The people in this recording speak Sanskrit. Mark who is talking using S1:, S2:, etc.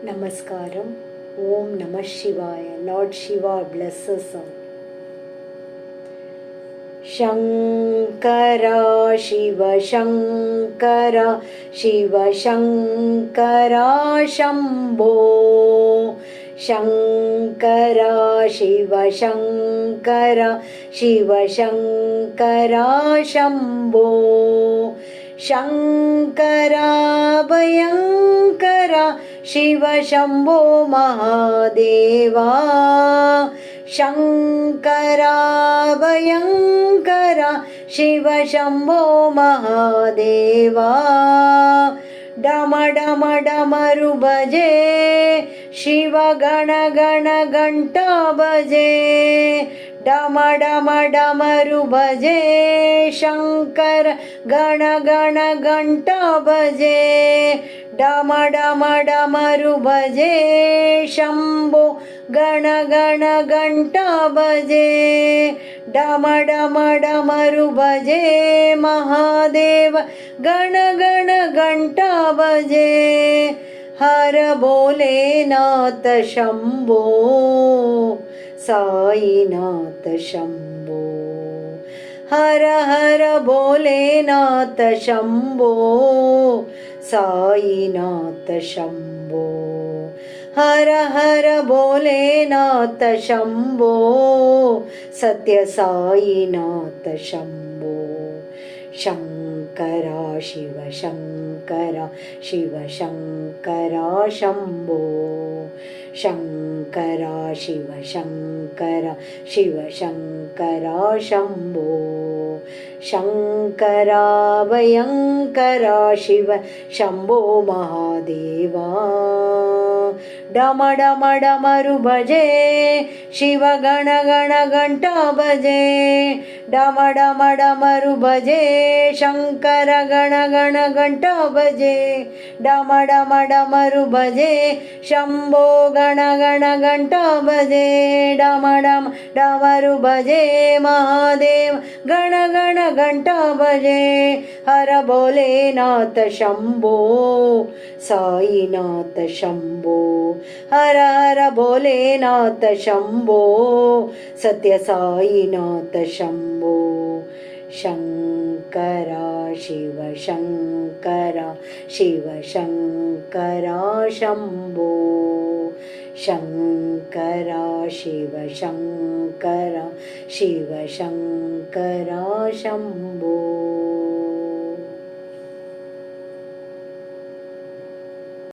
S1: Namaskaram. Om Namah Shivaya. Lord Shiva blesses all. Shankara Shiva Shankara Shiva Shankara Shambho Shankara Shiva Shankara Shiva Shankara Shambho Shankara Bhayankara Shiva Shambho Mahadeva Shankara Bhayankara Shiva Shambho Mahadeva Dama Dama Damaru Bhaje Shiva Gana Gana Ganta Bhaje Dama Dama Damaru Bhaje Shankara Gana Gana Ganta Bhaje Dama Dama Damaru Bhaje Shambho Gana Gana Ganta Bhaje Dama Dama Damaru Bhaje Mahadeva Gana Gana Ganta Bhaje Har Bholenath Shambho Sainath Shambho Har Har Bholenath Shambho Sainath Shambho Har Har Bholenath Shambho Satya Sainath Shambho Shankara Shiva Shankara Shiva Shankara Shambho Shankara Shiva Shankara Shiva Shankara Shambho Shankara Bhayankara Shiva Shambho Mahadeva Dama Dama Damaru Bhaje Shiva Gana Gana Ganta Bhaje Dama Dama Damaru Bhaje Shankara Gana Gana Ganta Bhaje Dama Dama Damaru Bhaje Shambho Gana Gana Ganta Bhaje Dama Dama Damaru Bhaje Mahadev Gana Gana Ganta Bhaje Har Bholenath Shambho Sainath Shambho Har Har Bholenath Shambho Satya Sainath Shambho Shankara Shiva Shankara Shiva Shankara Shambho Shankara Shiva Shankara Shiva Shankara Shambho